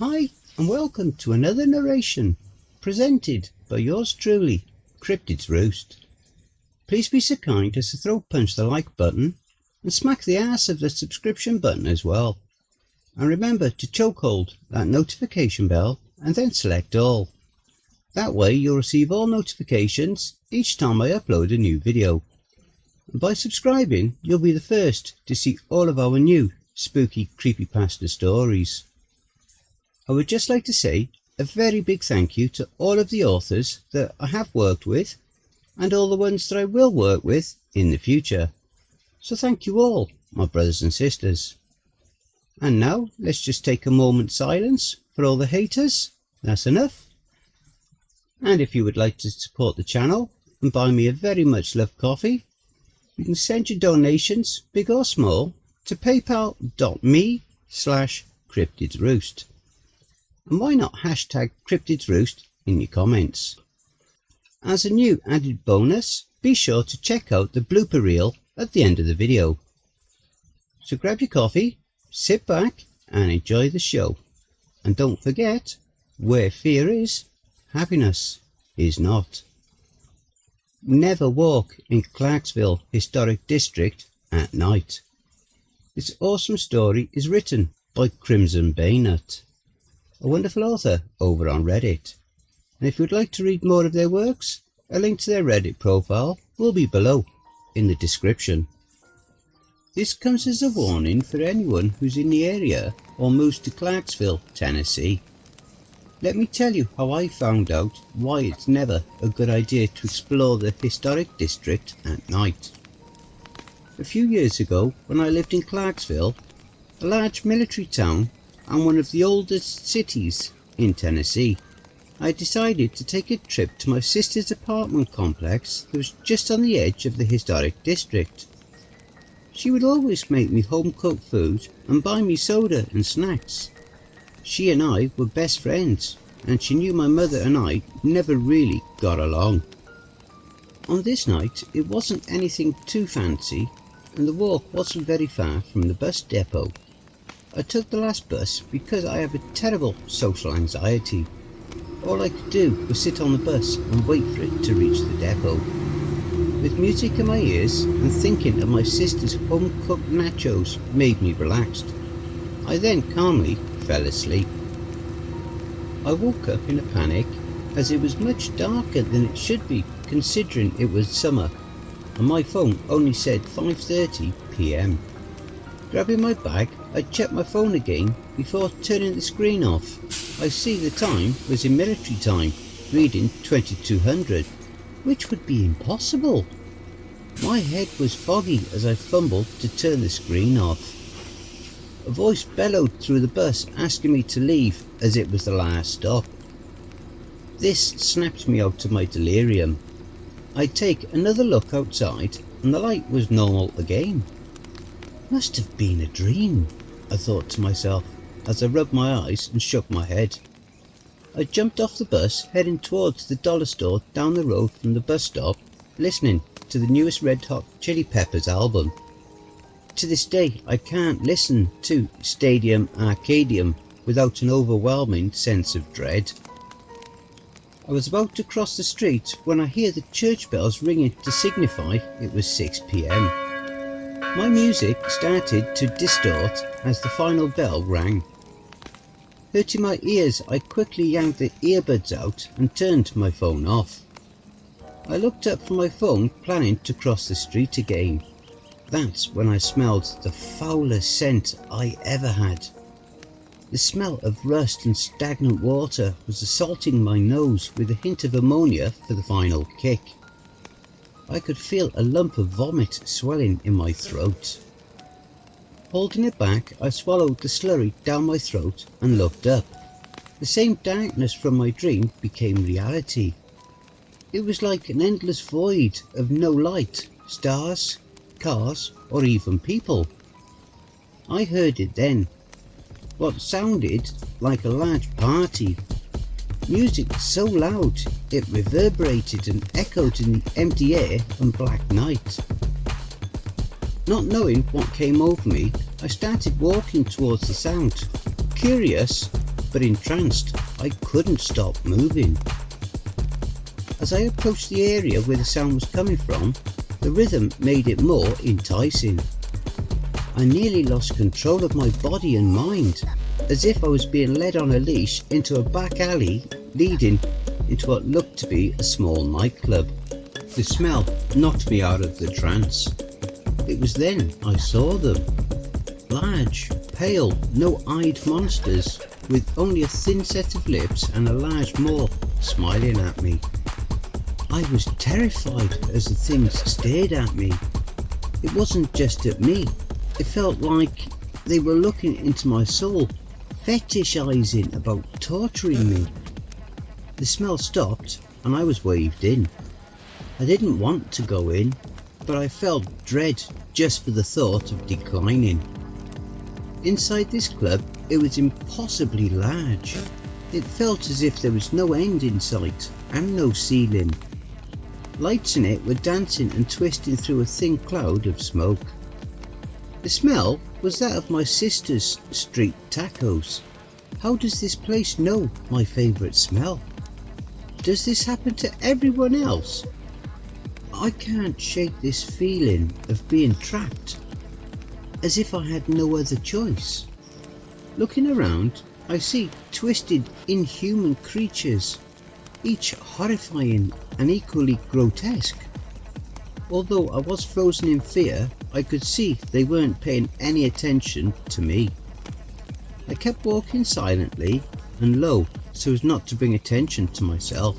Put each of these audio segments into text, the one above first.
Hi, and welcome to another narration, presented by yours truly, Cryptid's Roost. Please be so kind as to throw punch the like button, and smack the ass of the subscription button as well. And remember to chokehold that notification bell and then select all. That way you'll receive all notifications each time I upload a new video. And by subscribing, you'll be the first to see all of our new spooky creepypasta stories. I would just like to say a very big thank you to all of the authors that I have worked with and all the ones that I will work with in the future. So thank you all, my brothers and sisters. And now let's just take a moment's silence for all the haters. That's enough. And if you would like to support the channel and buy me a very much loved coffee, you can send your donations, big or small, to paypal.me/CryptidsRoost. And why not hashtag CryptidsRoost in your comments. As a new added bonus, be sure to check out the blooper reel at the end of the video. So grab your coffee, sit back and enjoy the show. And don't forget, where fear is, happiness is not. Never walk in Clarksville Historic District at night. This awesome story is written by CrimsonBayonet, a wonderful author over on Reddit. And if you would like to read more of their works, a link to their Reddit profile will be below in the description. This comes as a warning for anyone who's in the area or moves to Clarksville, Tennessee. Let me tell you how I found out why it's never a good idea to explore the historic district at night. A few years ago, when I lived in Clarksville, a large military town and one of the oldest cities in Tennessee, I decided to take a trip to my sister's apartment complex that was just on the edge of the historic district. She would always make me home-cooked food and buy me soda and snacks. She and I were best friends, and she knew my mother and I never really got along. On this night, it wasn't anything too fancy, and the walk wasn't very far from the bus depot. I took the last bus because I have a terrible social anxiety. All I could do was sit on the bus and wait for it to reach the depot. With music in my ears and thinking of my sister's home-cooked nachos made me relaxed. I then calmly fell asleep. I woke up in a panic as it was much darker than it should be considering it was summer, and my phone only said 5:30 PM. Grabbing my bag, I checked my phone again before turning the screen off. I see the time was in military time, reading 2200, which would be impossible. My head was foggy as I fumbled to turn the screen off. A voice bellowed through the bus asking me to leave as it was the last stop. This snapped me out of my delirium. I take another look outside and the light was normal again. Must have been a dream, I thought to myself as I rubbed my eyes and shook my head. I jumped off the bus heading towards the dollar store down the road from the bus stop, listening to the newest Red Hot Chili Peppers album. To this day I can't listen to Stadium Arcadium without an overwhelming sense of dread. I was about to cross the street when I hear the church bells ringing to signify it was 6 PM. My music started to distort as the final bell rang. Hurting my ears, I quickly yanked the earbuds out and turned my phone off. I looked up from my phone planning to cross the street again. That's when I smelled the foulest scent I ever had. The smell of rust and stagnant water was assaulting my nose with a hint of ammonia for the final kick. I could feel a lump of vomit swelling in my throat. Holding it back, I swallowed the slurry down my throat and looked up. The same darkness from my dream became reality. It was like an endless void of no light, stars, cars, or even people. I heard it then. What sounded like a large party. Music so loud it reverberated and echoed in the empty air and black night. Not knowing what came over me, I started walking towards the sound, curious but entranced, I couldn't stop moving. As I approached the area where the sound was coming from, the rhythm made it more enticing. I nearly lost control of my body and mind, as if I was being led on a leash into a back alley leading into what looked to be a small nightclub. The smell knocked me out of the trance. It was then I saw them. Large, pale, no-eyed monsters with only a thin set of lips and a large maw smiling at me. I was terrified as the things stared at me. It wasn't just at me. It felt like they were looking into my soul, fetishizing about torturing me. The smell stopped and I was waved in. I didn't want to go in, but I felt dread just for the thought of declining. Inside this club, it was impossibly large. It felt as if there was no end in sight and no ceiling. Lights in it were dancing and twisting through a thin cloud of smoke. The smell was that of my sister's street tacos. How does this place know my favourite smell? Does this happen to everyone else? I can't shake this feeling of being trapped, as if I had no other choice. Looking around, I see twisted, inhuman creatures, each horrifying and equally grotesque. Although I was frozen in fear, I could see they weren't paying any attention to me. I kept walking silently and low so as not to bring attention to myself.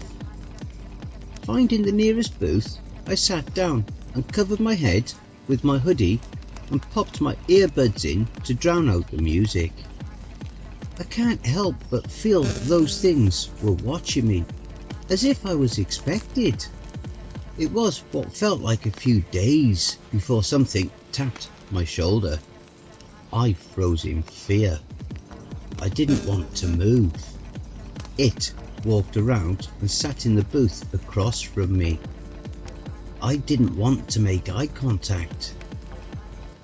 Finding the nearest booth, I sat down and covered my head with my hoodie and popped my earbuds in to drown out the music. I can't help but feel those things were watching me, as if I was expected. It was what felt like a few days before something tapped my shoulder. I froze in fear. I didn't want to move. It walked around and sat in the booth across from me. I didn't want to make eye contact.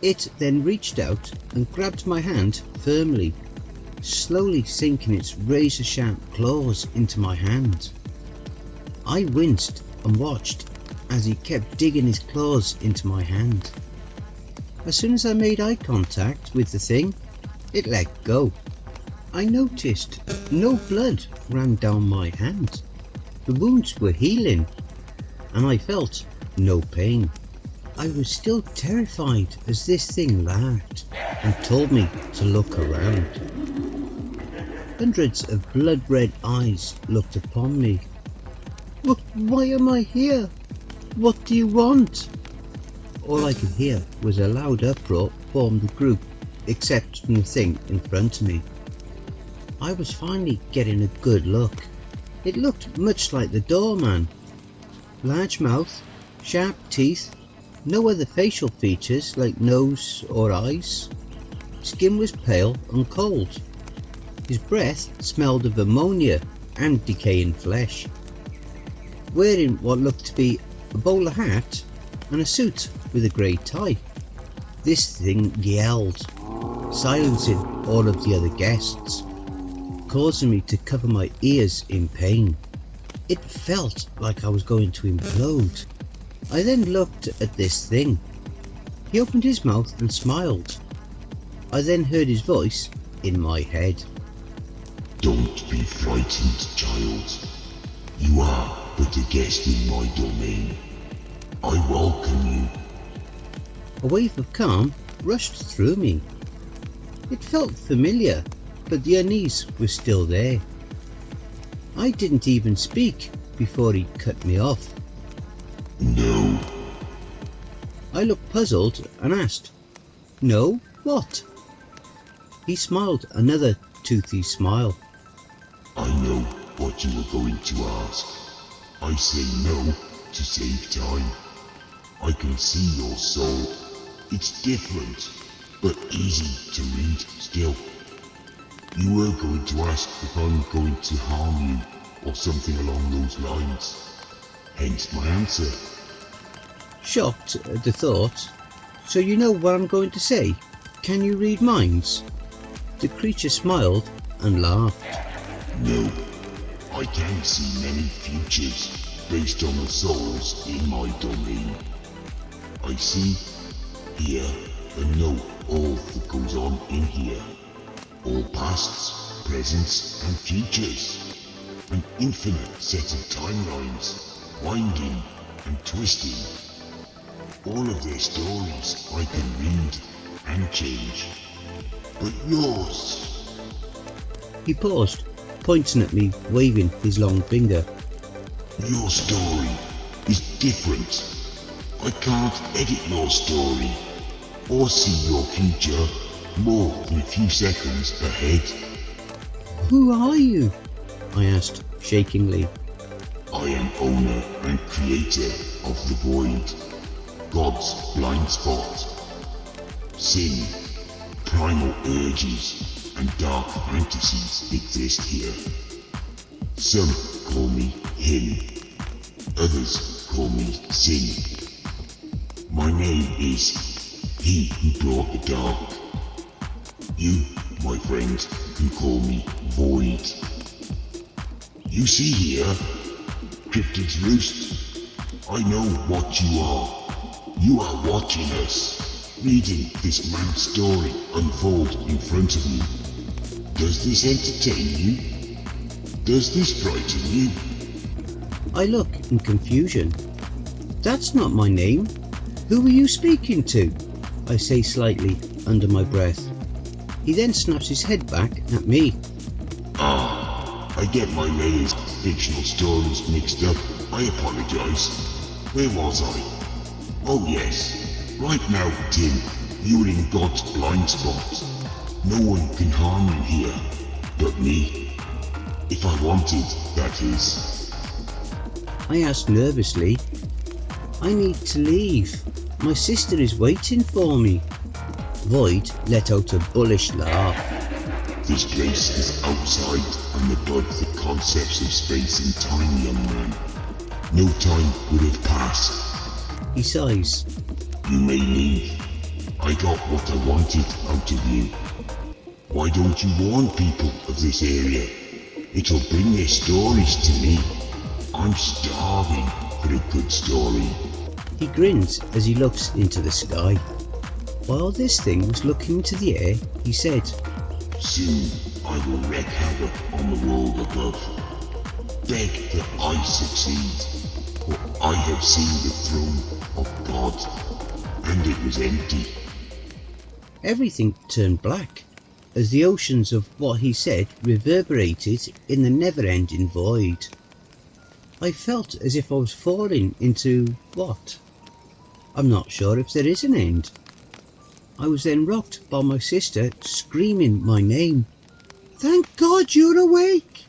It then reached out and grabbed my hand firmly, slowly sinking its razor-sharp claws into my hand. I winced and watched as he kept digging his claws into my hand. As soon as I made eye contact with the thing, it let go. I noticed no blood ran down my hand. The wounds were healing, and I felt no pain. I was still terrified as this thing laughed and told me to look around. Hundreds of blood-red eyes looked upon me. Why am I here? What do you want? All I could hear was a loud uproar form the group, except from the thing in front of me. I was finally getting a good look. It looked much like the doorman. Large mouth, sharp teeth, no other facial features like nose or eyes. Skin was pale and cold. His breath smelled of ammonia and decaying flesh. Wearing what looked to be a bowler hat and a suit with a grey tie, this thing yelled, silencing all of the other guests, causing me to cover my ears in pain. It felt like I was going to implode. I then looked at this thing. He opened his mouth and smiled. I then heard his voice in my head. Don't be frightened, child. You are but a guest in my domain. I welcome you. A wave of calm rushed through me. It felt familiar, but the unease was still there. I didn't even speak before he cut me off. No. I looked puzzled and asked, "No, what?" He smiled another toothy smile. I know what you were going to ask. I say no to save time. I can see your soul. It's different, but easy to read still. You were going to ask if I'm going to harm you, or something along those lines. Hence my answer. Shocked at the thought. "So you know what I'm going to say? Can you read minds?" The creature smiled and laughed. No, I can see many futures based on the souls in my domain. I see, hear, and know all that goes on in here. All pasts, presents, and futures. An infinite set of timelines, winding and twisting. All of their stories I can read and change. But yours... He paused, pointing at me, waving his long finger. Your story is different. I can't edit your story, or see your future more than a few seconds ahead. Who are you? I asked, shakingly. I am owner and creator of the void, God's blind spot. Sin, primal urges, and dark fantasies exist here. Some call me him, others call me Sin. My name is he who brought the dark. You, my friend, can call me Void. You see here, Cryptid's Roost, I know what you are. You are watching us, reading this man's story unfold in front of you. Does this entertain you? Does this frighten you? I look in confusion. That's not my name. Who are you speaking to? I say slightly, under my breath. He then snaps his head back at me. I get my layers of fictional stories mixed up. I apologize. Where was I? Oh yes. Right now, Tim, you're in God's blind spot. No one can harm you here, but me. If I wanted, that is. I asked nervously. I need to leave. My sister is waiting for me. Void let out a bullish laugh. This place is outside and above the concepts of space and time, young man. No time would have passed. He sighs. You may leave. I got what I wanted out of you. Why don't you warn people of this area? It'll bring their stories to me. I'm starving for a good story. He grins as he looks into the sky. While this thing was looking into the air, he said, Soon I will wreak havoc on the world above. Beg that I succeed, for I have seen the throne of God, and it was empty. Everything turned black, as the oceans of what he said reverberated in the never-ending void. I felt as if I was falling into what? I'm not sure if there is an end. I was then rocked by my sister screaming my name. Thank God you're awake!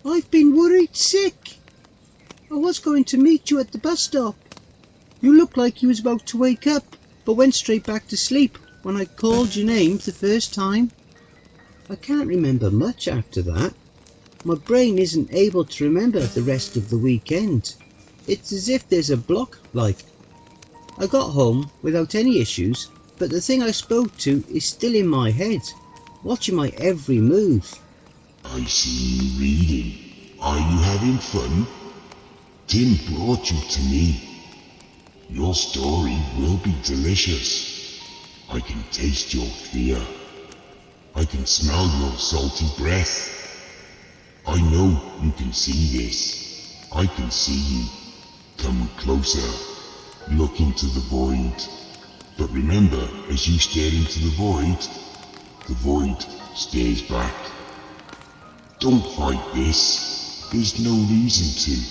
I've been worried sick. I was going to meet you at the bus stop. You looked like you was about to wake up, but went straight back to sleep when I called your name the first time. I can't remember much after that. My brain isn't able to remember the rest of the weekend. It's as if there's a block, like. I got home without any issues, but the thing I spoke to is still in my head, watching my every move. I see you reading. Are you having fun? Tim brought you to me. Your story will be delicious. I can taste your fear. I can smell your salty breath. I know you can see this. I can see you. Come closer. Look into the void. But remember, as you stare into the void stares back. Don't fight this. There's no reason to.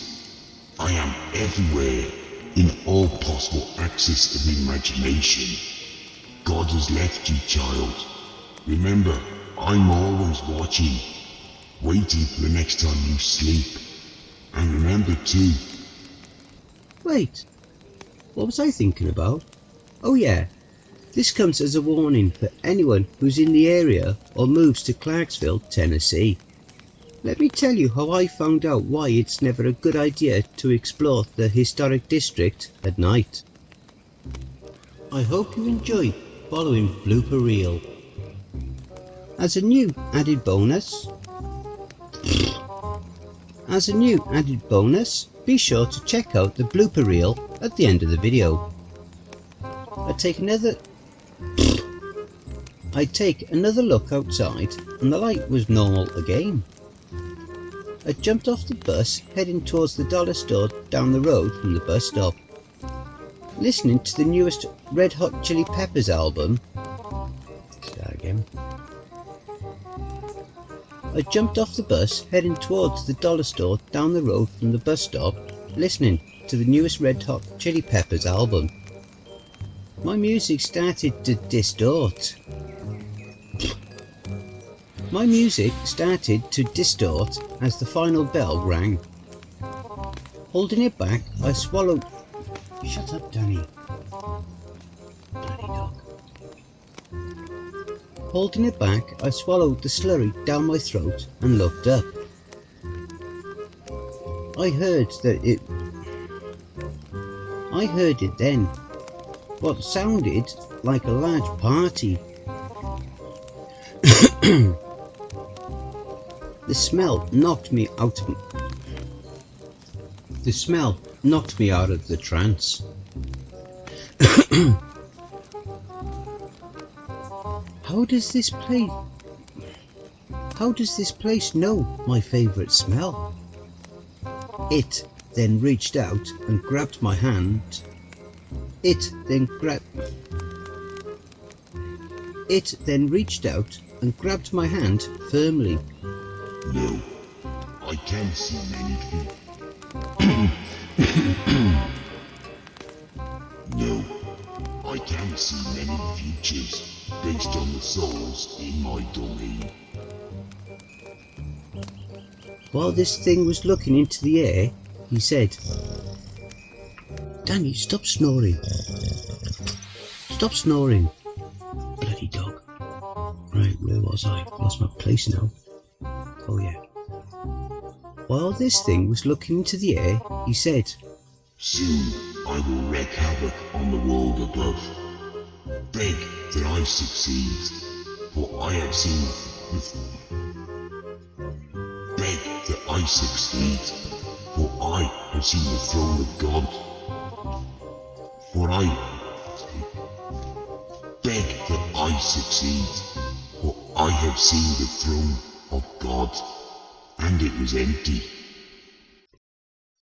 I am everywhere, in all possible axis of imagination. God has left you, child. Remember, I'm always watching, waiting for the next time you sleep. And remember too. Wait, what was I thinking about? Oh yeah, this comes as a warning for anyone who's in the area or moves to Clarksville, Tennessee. Let me tell you how I found out why it's never a good idea to explore the historic district at night. I hope you enjoy following Blooper Reel. As a new added bonus, As a new added bonus, be sure to check out the blooper reel at the end of the video. I take another look outside and the light was normal again. I jumped off the bus heading towards the dollar store down the road from the bus stop. Listening to the newest Red Hot Chili Peppers album. Start again. I jumped off the bus heading towards the dollar store down the road from the bus stop, listening to the newest Red Hot Chili Peppers album. My music started to distort. My music started to distort as the final bell rang. Holding it back, I swallowed... Shut up, Danny. Bloody dog. Holding it back, I swallowed the slurry down my throat and looked up. I heard it then. What sounded like a large party. The smell knocked me out of the trance. How does this place know my favourite smell? It then reached out and grabbed my hand. It then reached out and grabbed my hand firmly. No, I can see many No, I can see many futures based on the souls in my domain. While this thing was looking into the air, he said, "Danny, stop snoring. Stop snoring. Bloody dog." Right, where was I? Lost my place now. Oh yeah. While this thing was looking into the air, he said, "Soon I will wreak havoc on the world above. Beg that I succeed, for I have seen Beg that I succeed, for I have seen the throne of God. Beg that I succeed, for I have seen the throne of God, and it was empty.